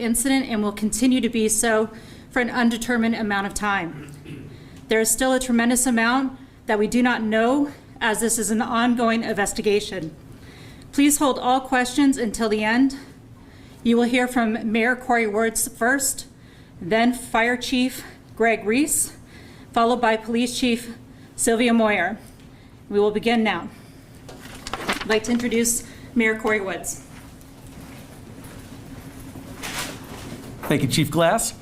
incident and will continue to be so for an undetermined amount of time. There is still a tremendous amount that we do not know, as this is an ongoing investigation. Please hold all questions until the end. You will hear from Mayor Corey Woods first, then Fire Chief Greg Reese, followed by Police Chief Sylvia Moyer. We will begin now. I'd like to introduce Mayor Corey Woods. Thank you, Chief Glass.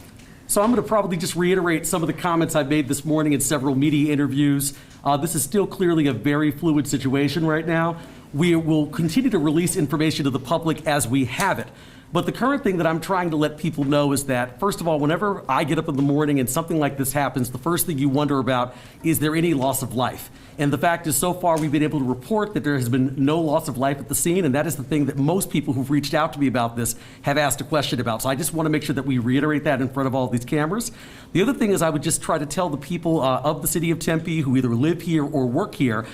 So I'm going to probably just reiterate some of the comments I've made this morning in several media interviews. This is still clearly a very fluid situation right now. We will continue to release information to the public as we have it. But the current thing that I'm trying to let people know is that, first of all, whenever I get up in the morning and something like this happens, the first thing you wonder about, is there any loss of life? And the fact is, so far, we've been able to report that there has been no loss of life at the scene, and that is the thing that most people who've reached out to me about this have asked a question about. So I just want to make sure that we reiterate that in front of all these cameras. The other thing is, I would just try to tell the people of the city of Tempe who either live here or work here,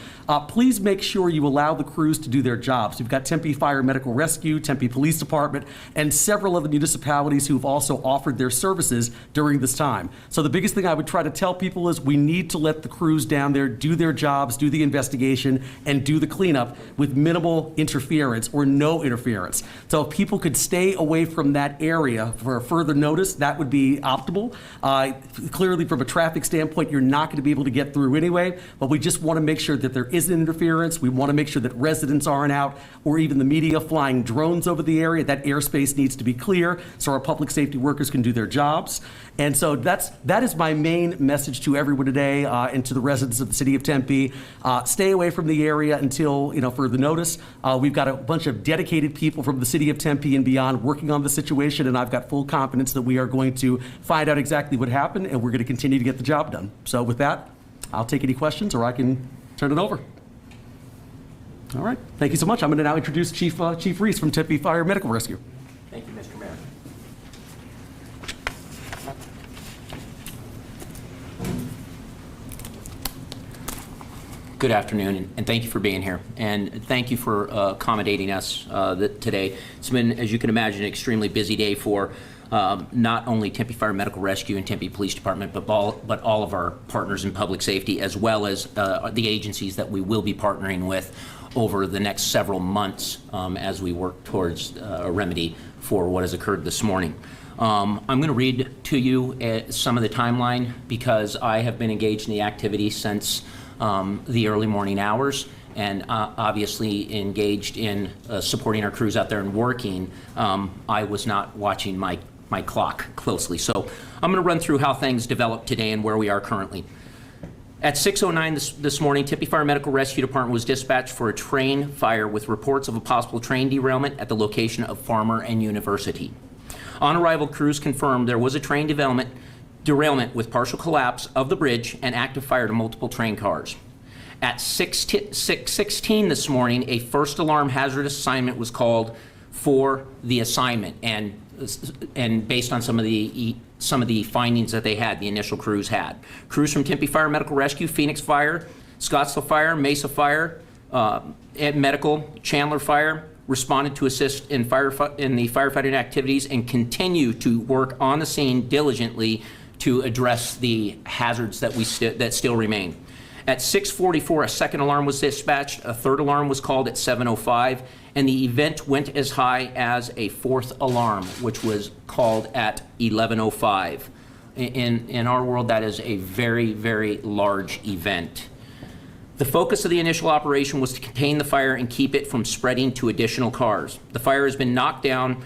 please make sure you allow the crews to do their jobs. We've got Tempe Fire Medical Rescue, Tempe Police Department, and several other municipalities who've also offered their services during this time. So the biggest thing I would try to tell people is we need to let the crews down there do their jobs, do the investigation, and do the cleanup with minimal interference or no interference. So if people could stay away from that area for a further notice, that would be optimal. Clearly, from a traffic standpoint, you're not going to be able to get through anyway, but we just want to make sure that there isn't interference. We want to make sure that residents aren't out, or even the media flying drones over the area. That airspace needs to be clear so our public safety workers can do their jobs. And so that is my main message to everyone today, and to the residents of the city of Tempe. Stay away from the area until further notice. We've got a bunch of dedicated people from the city of Tempe and beyond working on the situation, and I've got full confidence that we are going to find out exactly what happened, and we're going to continue to get the job done. So with that, I'll take any questions, or I can turn it over. All right, thank you so much. I'm going to now introduce Chief Reese from Tempe Fire Medical Rescue. Thank you, Mr. Mayor. Good afternoon, and thank you for being here. And thank you for accommodating us today. It's been, as you can imagine, an extremely busy day for not only Tempe Fire Medical Rescue and Tempe Police Department, but all of our partners in public safety, as well as the agencies that we will be partnering with over the next several months as we work towards a remedy for what has occurred this morning. I'm going to read to you some of the timeline because I have been engaged in the activity since the early morning hours, and obviously engaged in supporting our crews out there and working. I was not watching my clock closely. So I'm going to run through how things developed today and where we are currently. At 6:09 this morning, Tempe Fire Medical Rescue Department was dispatched for a train fire with reports of a possible train derailment at the location of Farmer and University. On arrival, crews confirmed there was a train derailment with partial collapse of the bridge and active fire to multiple train cars. At 6:16 this morning, a first alarm hazardous assignment was called for the assignment, and based on some of the findings that they had, the initial crews had. Crews from Tempe Fire Medical Rescue, Phoenix Fire, Scottsdale Fire, Mesa Fire, Medical, Chandler Fire responded to assist in the firefighting activities and continue to work on the scene diligently to address the hazards that still remain. At 6:44, a second alarm was dispatched, a third alarm was called at 7:05, and the event went as high as a fourth alarm, which was called at 11:05. In our world, that is a very, very large event. The focus of the initial operation was to contain the fire and keep it from spreading to additional cars. The fire has been knocked down,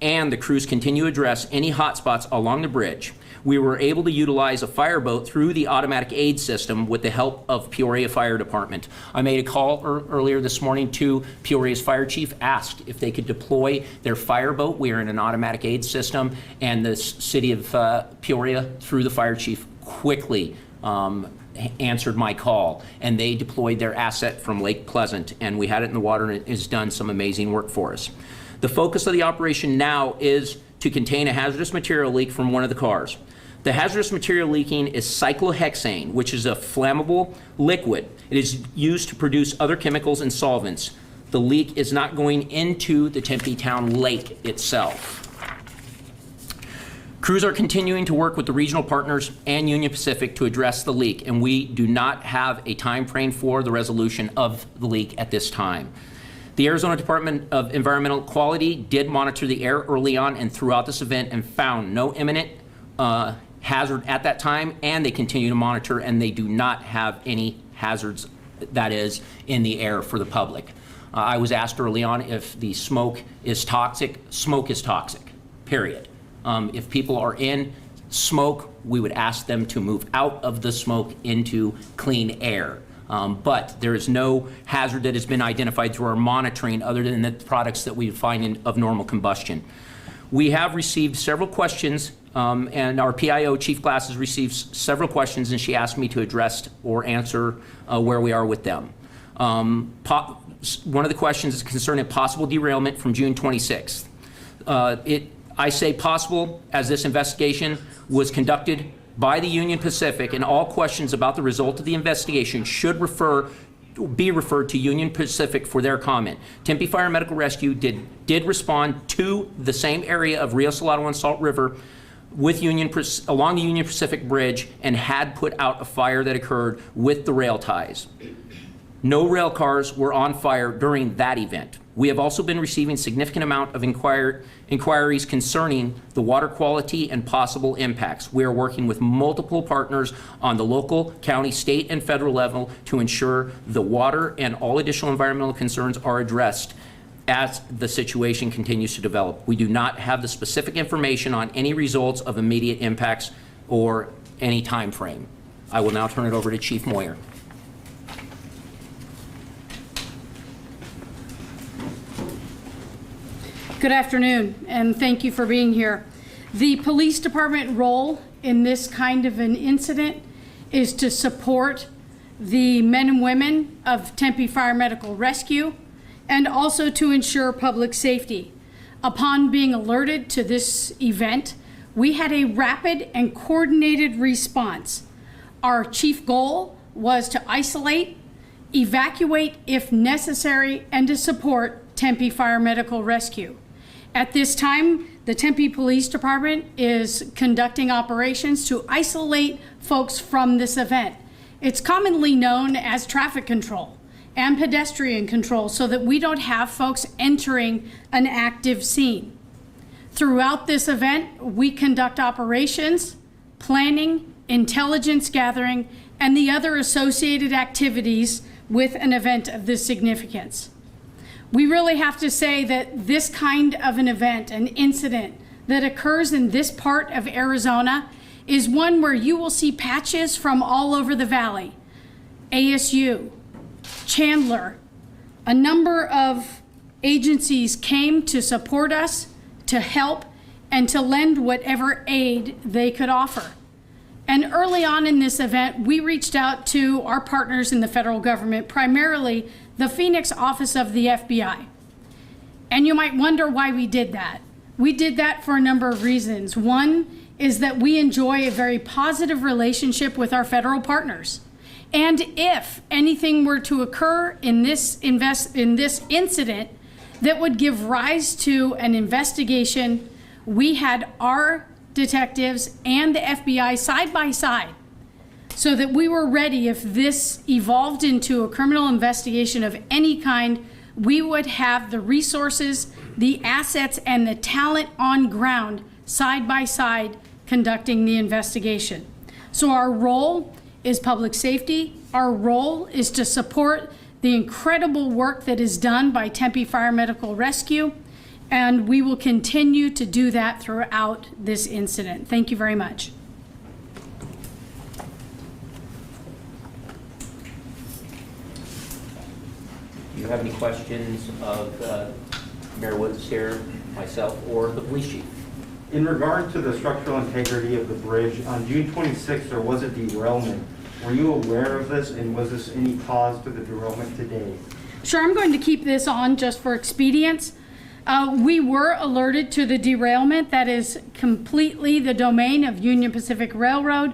and the crews continue to address any hot spots along the bridge. We were able to utilize a fireboat through the automatic aid system with the help of Peoria Fire Department. I made a call earlier this morning to Peoria's fire chief, asked if they could deploy their fireboat. We are in an automatic aid system, and the city of Peoria, through the fire chief, quickly answered my call, and they deployed their asset from Lake Pleasant, and we had it in the water, and it has done some amazing work for us. The focus of the operation now is to contain a hazardous material leak from one of the cars. The hazardous material leaking is cyclohexane, which is a flammable liquid. It is used to produce other chemicals and solvents. The leak is not going into the Tempe Town Lake itself. Crews are continuing to work with the regional partners and Union Pacific to address the leak, and we do not have a time frame for the resolution of the leak at this time. The Arizona Department of Environmental Quality did monitor the air early on and throughout this event and found no imminent hazard at that time, and they continue to monitor, and they do not have any hazards, that is, in the air for the public. I was asked early on if the smoke is toxic. Smoke is toxic, period. If people are in smoke, we would ask them to move out of the smoke into clean air. But there is no hazard that has been identified through our monitoring other than the products that we find of normal combustion. We have received several questions, and our PIO, Chief Glass, has received several questions, and she asked me to address or answer where we are with them. One of the questions is concerning possible derailment from June 26th. I say possible as this investigation was conducted by the Union Pacific, and all questions about the result of the investigation should be referred to Union Pacific for their comment. Tempe Fire Medical Rescue did respond to the same area of Rio Salado and Salt River with along the Union Pacific Bridge and had put out a fire that occurred with the rail ties. No rail cars were on fire during that event. We have also been receiving significant amount of inquiries concerning the water quality and possible impacts. We are working with multiple partners on the local, county, state, and federal level to ensure the water and all additional environmental concerns are addressed as the situation continues to develop. We do not have the specific information on any results of immediate impacts or any time frame. I will now turn it over to Chief Moyer. Good afternoon, and thank you for being here. The police department role in this kind of an incident is to support the men and women of Tempe Fire Medical Rescue and also to ensure public safety. Upon being alerted to this event, we had a rapid and coordinated response. Our chief goal was to isolate, evacuate if necessary, and to support Tempe Fire Medical Rescue. At this time, the Tempe Police Department is conducting operations to isolate folks from this event. It's commonly known as traffic control and pedestrian control so that we don't have folks entering an active scene. Throughout this event, we conduct operations, planning, intelligence gathering, and the other associated activities with an event of this significance. We really have to say that this kind of an event, an incident that occurs in this part of Arizona, is one where you will see patches from all over the valley. ASU, Chandler, a number of agencies came to support us, to help, and to lend whatever aid they could offer. And early on in this event, we reached out to our partners in the federal government, primarily the Phoenix office of the FBI. And you might wonder why we did that. We did that for a number of reasons. One is that we enjoy a very positive relationship with our federal partners. And if anything were to occur in this incident that would give rise to an investigation, we had our detectives and the FBI side by side, so that we were ready if this evolved into a criminal investigation of any kind. We would have the resources, the assets, and the talent on ground side by side conducting the investigation. So our role is public safety. Our role is to support the incredible work that is done by Tempe Fire Medical Rescue, and we will continue to do that throughout this incident. Thank you very much. Do you have any questions of Mayor Woods here, myself, or the police chief? In regard to the structural integrity of the bridge, on June 26th, there was a derailment. Were you aware of this, and was this any cause to the derailment today? Sure, I'm going to keep this on just for expedience. We were alerted to the derailment. That is completely the domain of Union Pacific Railroad.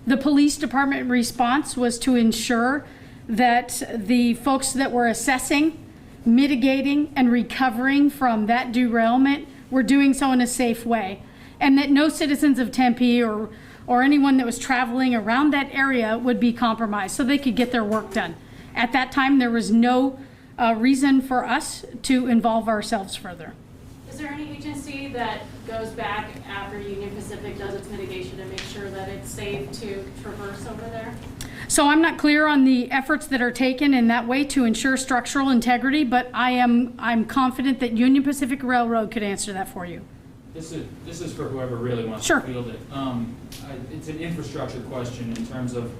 The police department response was to ensure that the folks that were assessing, mitigating, and recovering from that derailment were doing so in a safe way. and that no citizens of Tempe or anyone that was traveling around that area would be compromised so they could get their work done. At that time, there was no reason for us to involve ourselves further. Is there any agency that goes back after Union Pacific does its mitigation to make sure that it's safe to traverse over there? So I'm not clear on the efforts that are taken in that way to ensure structural integrity, but I'm confident that Union Pacific Railroad could answer that for you. This is for whoever really wants Sure. to field it. It's an infrastructure question in terms of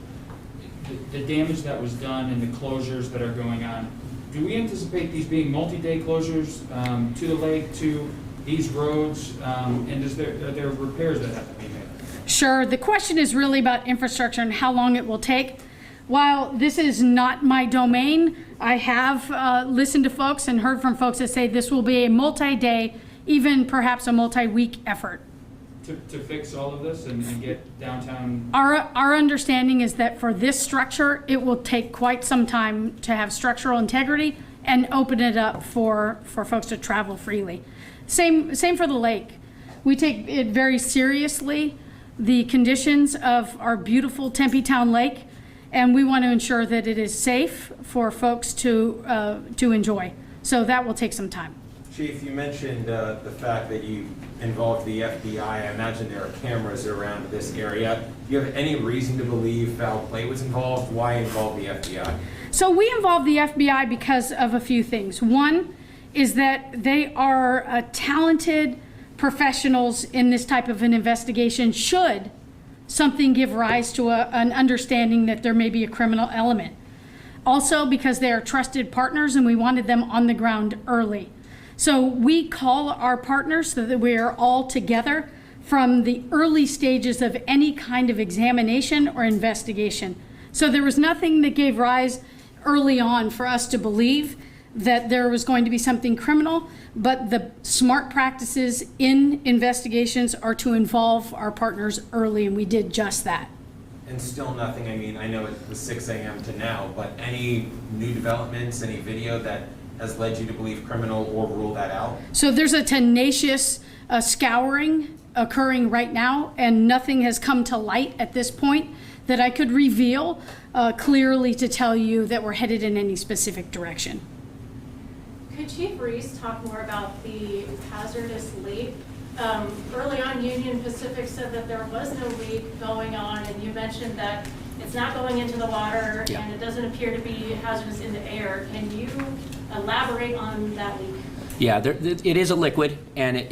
the damage that was done and the closures that are going on. Do we anticipate these being multi-day closures to the lake, to these roads, and are there repairs that have to be made? Sure. The question is really about infrastructure and how long it will take. While this is not my domain, I have listened to folks and heard from folks that say this will be a multi-day, even perhaps a multi-week effort. To fix all of this and get downtown? Our understanding is that for this structure, it will take quite some time to have structural integrity and open it up for folks to travel freely. Same for the lake. We take it very seriously, the conditions of our beautiful Tempe Town Lake, and we want to ensure that it is safe for folks to enjoy. So that will take some time. Chief, you mentioned the fact that you involved the FBI. I imagine there are cameras around this area. Do you have any reason to believe foul play was involved? Why involve the FBI? So we involve the FBI because of a few things. One is that they are talented professionals in this type of an investigation should something give rise to an understanding that there may be a criminal element. Also because they are trusted partners and we wanted them on the ground early. So we call our partners so that we are all together from the early stages of any kind of examination or investigation. So there was nothing that gave rise early on for us to believe that there was going to be something criminal, but the smart practices in investigations are to involve our partners early, and we did just that. And still nothing, I mean, I know it was 6 a.m. to now, but any new developments, any video that has led you to believe criminal or rule that out? So there's a tenacious scouring occurring right now, and nothing has come to light at this point that I could reveal clearly to tell you that we're headed in any specific direction. Could Chief Reese talk more about the hazardous leak? Early on, Union Pacific said that there was no leak going on, and you mentioned that it's not going into the water, Yeah. and it doesn't appear to be hazardous in the air. Can you elaborate on that leak? Yeah, it is a liquid, and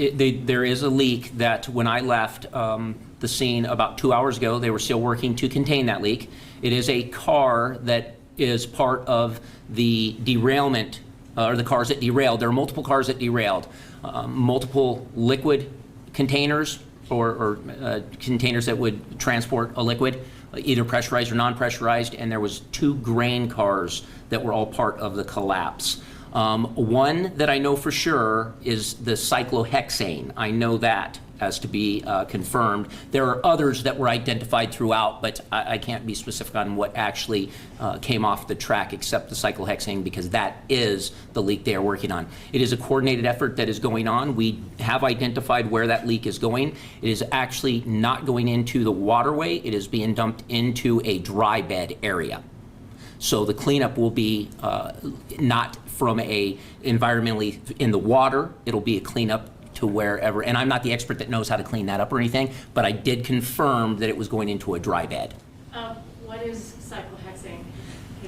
there is a leak that when I left the scene about 2 hours ago, they were still working to contain that leak. It is a car that is part of the derailment, or the cars that derailed. There are multiple cars that derailed, multiple liquid containers or containers that would transport a liquid, either pressurized or non-pressurized, and there was 2 grain cars that were all part of the collapse. One that I know for sure is the cyclohexane. I know that as to be confirmed. There are others that were identified throughout, but I can't be specific on what actually came off the track except the cyclohexane, because that is the leak they are working on. It is a coordinated effort that is going on. We have identified where that leak is going. It is actually not going into the waterway. It is being dumped into a dry bed area. So the cleanup will be not from a environmentally in the water. It'll be a cleanup to wherever, and I'm not the expert that knows how to clean that up or anything, but I did confirm that it was going into a dry bed. What is cyclohexane?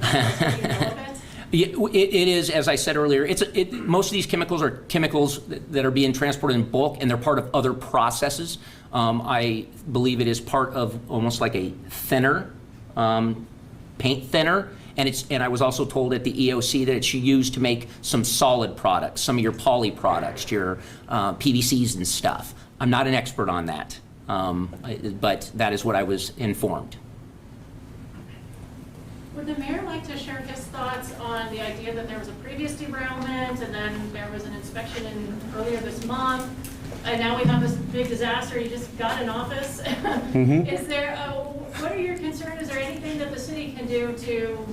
Can you develop it? Yeah, it is, as I said earlier, most of these chemicals are chemicals that are being transported in bulk, and they're part of other processes. I believe it is part of almost like a thinner, paint thinner, and I was also told at the EOC that it's used to make some solid products, some of your poly products, your PVCs and stuff. I'm not an expert on that, but that is what I was informed. Would the mayor like to share his thoughts on the idea that there was a previous derailment and then there was an inspection earlier this month, and now we have this big disaster? You just got in office. Is there, what are your concerns? Is there anything that the city can do to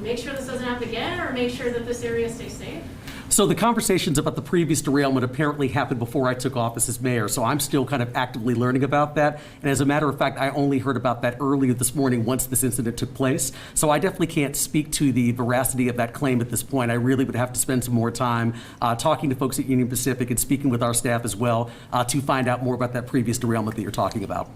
make sure this doesn't happen again, or make sure that this area stays safe? So the conversations about the previous derailment apparently happened before I took office as mayor, so I'm still kind of actively learning about that. And as a matter of fact, I only heard about that earlier this morning once this incident took place. So I definitely can't speak to the veracity of that claim at this point. I really would have to spend some more time talking to folks at Union Pacific and speaking with our staff as well to find out more about that previous derailment that you're talking about.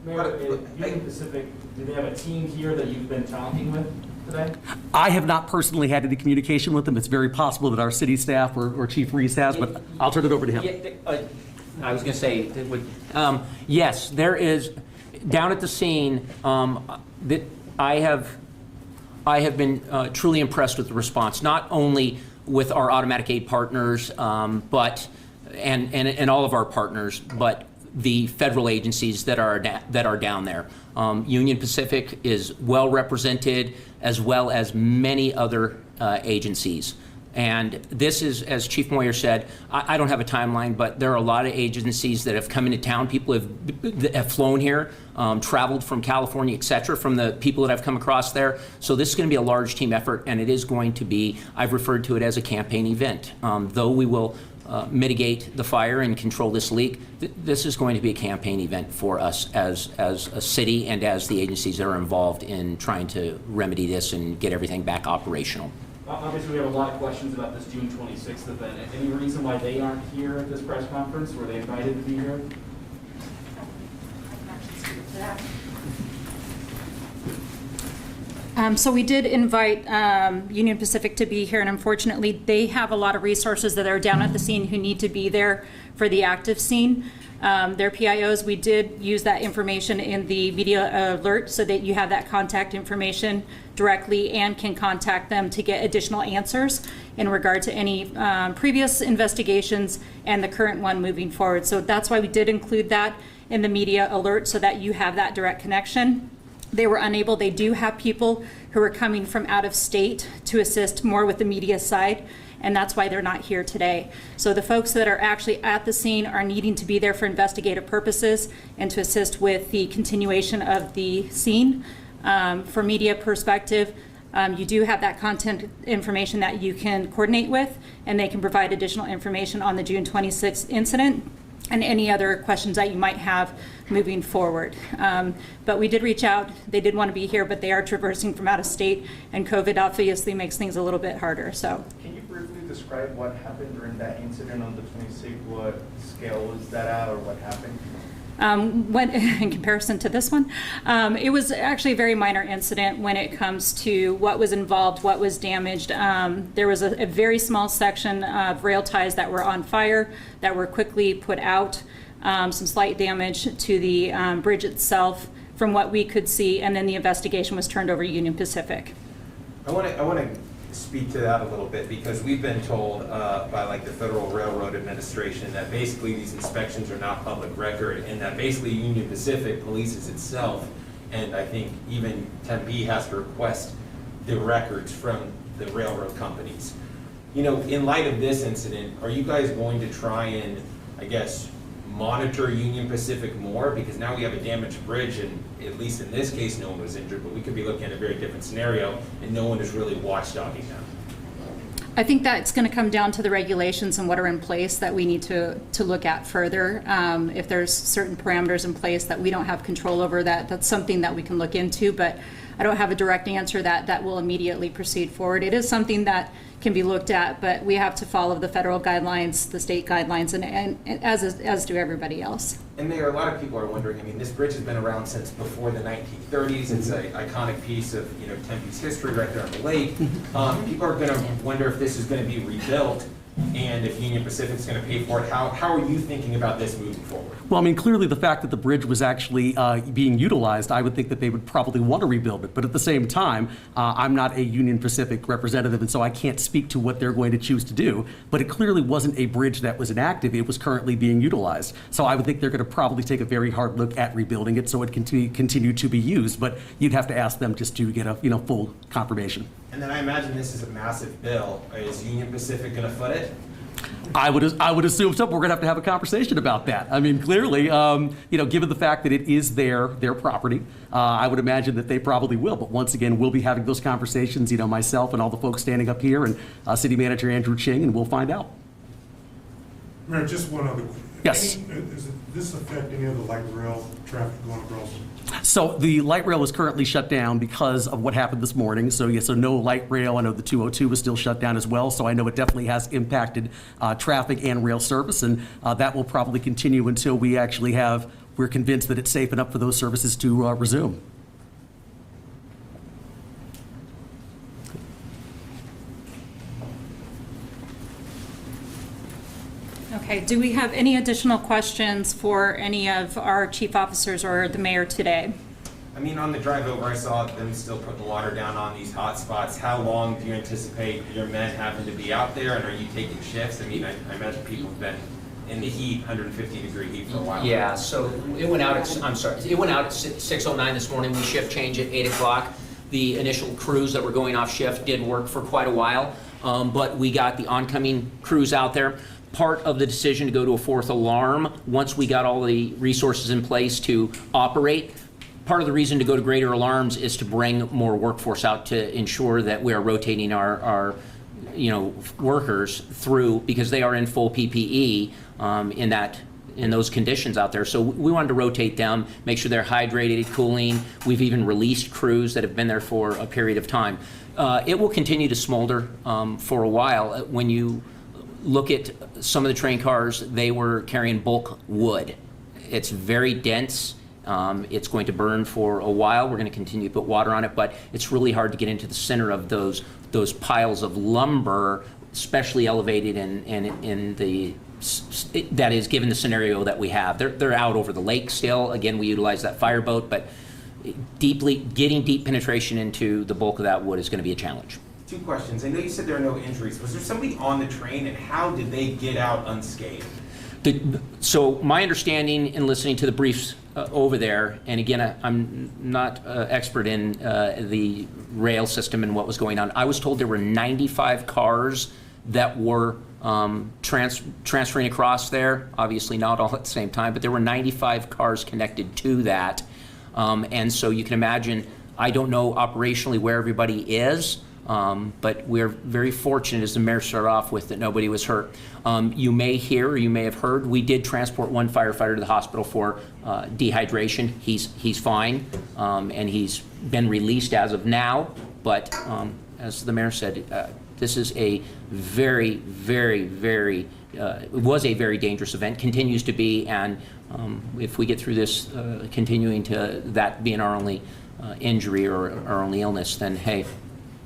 Mayor, at Union Pacific, do they have a team here that you've been talking with today? I have not personally had any communication with them. It's very possible that our city staff or Chief Reese has, but I'll turn it over to him. I was going to say, yes, there is, down at the scene, that I have been truly impressed with the response, not only with our automatic aid partners, but and all of our partners, but the federal agencies that are down there. Union Pacific is well represented, as well as many other agencies. And this is, as Chief Moyer said, I don't have a timeline, but there are a lot of agencies that have come into town. People that have flown here, traveled from California, et cetera, from the people that I've come across there. So this is going to be a large team effort, and it is going to be, I've referred to it as a campaign event. Though we will mitigate the fire and control this leak, this is going to be a campaign event for us as a city and as the agencies that are involved in trying to remedy this and get everything back operational. Obviously, we have a lot of questions about this June 26th event. Any reason why they aren't here at this press conference? Were they invited to be here? So we did invite Union Pacific to be here, and unfortunately, they have a lot of resources that are down at the scene who need to be there for the active scene. Their PIOs, we did use that information in the media alert so that you have that contact information directly and can contact them to get additional answers in regard to any previous investigations and the current one moving forward. So that's why we did include that in the media alert so that you have that direct connection. They were unable. They do have people who are coming from out of state to assist more with the media side, and that's why they're not here today. So the folks that are actually at the scene are needing to be there for investigative purposes and to assist with the continuation of the scene. For media perspective, you do have that content information that you can coordinate with, and they can provide additional information on the June 26th incident and any other questions that you might have moving forward. But we did reach out. They did want to be here, but they are traversing from out of state, and COVID obviously makes things a little bit harder. So, can you briefly describe what happened during that incident on the 26th? What scale was that at, or what happened? When, in comparison to this one, it was actually a very minor incident when it comes to what was involved, what was damaged. There was a very small section of rail ties that were on fire that were quickly put out. Some slight damage to the bridge itself from what we could see, and then the investigation was turned over to Union Pacific. I want to speak to that a little bit, because we've been told by like the Federal Railroad Administration that basically these inspections are not public record, and that basically Union Pacific polices itself, and I think even Tempe has to request the records from the railroad companies. You know, in light of this incident, are you guys going to try and, I guess, monitor Union Pacific more? Because now we have a damaged bridge, and at least in this case, no one was injured, but we could be looking at a very different scenario, and no one is really watchdogging them. I think that's going to come down to the regulations and what are in place that we need to look at further. If there's certain parameters in place that we don't have control over, that's something that we can look into, but I don't have a direct answer that will immediately proceed forward. It is something that can be looked at, but we have to follow the federal guidelines, the state guidelines, and as do everybody else. And Mayor, a lot of people are wondering, I mean, this bridge has been around since before the 1930s. It's an iconic piece of, you know, Tempe's history right there on the lake. People are going to wonder if this is going to be rebuilt, and if Union Pacific is going to pay for it. How are you thinking about this moving forward? Well, I mean, clearly the fact that the bridge was actually being utilized, I would think that they would probably want to rebuild it. But at the same time, I'm not a Union Pacific representative, and so I can't speak to what they're going to choose to do. But it clearly wasn't a bridge that was inactive. It was currently being utilized. So I would think they're going to probably take a very hard look at rebuilding it so it can continue to be used. But you'd have to ask them just to get a full confirmation. And then I imagine this is a massive bill. Is Union Pacific going to foot it? I would assume so. But we're going to have a conversation about that. I mean, clearly, given the fact that it is their property, I would imagine that they probably will. But once again, we'll be having those conversations, myself and all the folks standing up here and City Manager Andrew Ching, and we'll find out. Mayor, just one other. Yes. Does this affect any of the light rail traffic going across? So the light rail is currently shut down because of what happened this morning. So yes, so no light rail. I know the 202 is still shut down as well. So I know it definitely has impacted traffic and rail service, and that will probably continue until we're convinced that it's safe enough for those services to resume. Okay, do we have any additional questions for any of our chief officers or the mayor today? I mean, on the drive over, I saw them still put the water down on these hot spots. How long do you anticipate your men having to be out there, and are you taking shifts? I mean, I imagine people have been in the heat, 150-degree heat for a while. Yeah, so it went out at 6:09 this morning. We shift change at 8 o'clock. The initial crews that were going off shift did work for quite a while, but we got the oncoming crews out there. Part of the decision to go to a fourth alarm, once we got all the resources in place to operate, part of the reason to go to greater alarms is to bring more workforce out to ensure that we are rotating our workers through, because they are in full PPE in those conditions out there. So we wanted to rotate them, make sure they're hydrated, cooling. We've even released crews that have been there for a period of time. It will continue to smolder for a while. When you look at some of the train cars, they were carrying bulk wood. It's very dense. It's going to burn for a while. We're going to continue to put water on it, but it's really hard to get into the center of those piles of lumber, especially elevated in that is given the scenario that we have. They're out over the lake still. Again, we utilize that fireboat, but getting deep penetration into the bulk of that wood is going to be a challenge. Two questions. I know you said there are no injuries. Was there somebody on the train, and how did they get out unscathed? So my understanding in listening to the briefs over there, and again, I'm not expert in the rail system and what was going on. I was told there were 95 cars that were transferring across there. Obviously not all at the same time, but there were 95 cars connected to that. And so you can imagine, I don't know operationally where everybody is, but we're very fortunate, as the mayor started off with, that nobody was hurt. You may hear, or you may have heard, we did transport one firefighter to the hospital for dehydration. He's fine, and he's been released as of now. But as the mayor said, this is a very, very, very, it was a very dangerous event, continues to be, and if we get through this, continuing to that being our only injury or our only illness, then hey,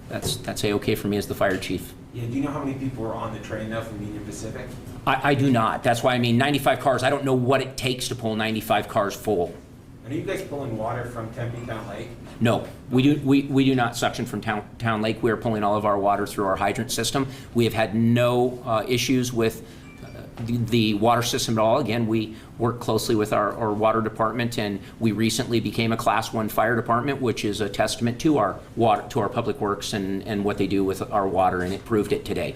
that's A-okay for me as the fire chief. Yeah, do you know how many people were on the train now from Union Pacific? I do not. That's why I mean 95 cars. I don't know what it takes to pull 95 cars full. And are you guys pulling water from Tempe Town Lake? No, we do not suction from Town Lake. We are pulling all of our water through our hydrant system. We have had no issues with the water system at all. Again, we work closely with our water department, and we recently became a Class 1 fire department, which is a testament to our water, to our public works and what they do with our water, and it proved it today.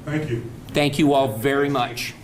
Thank you. Thank you all very much.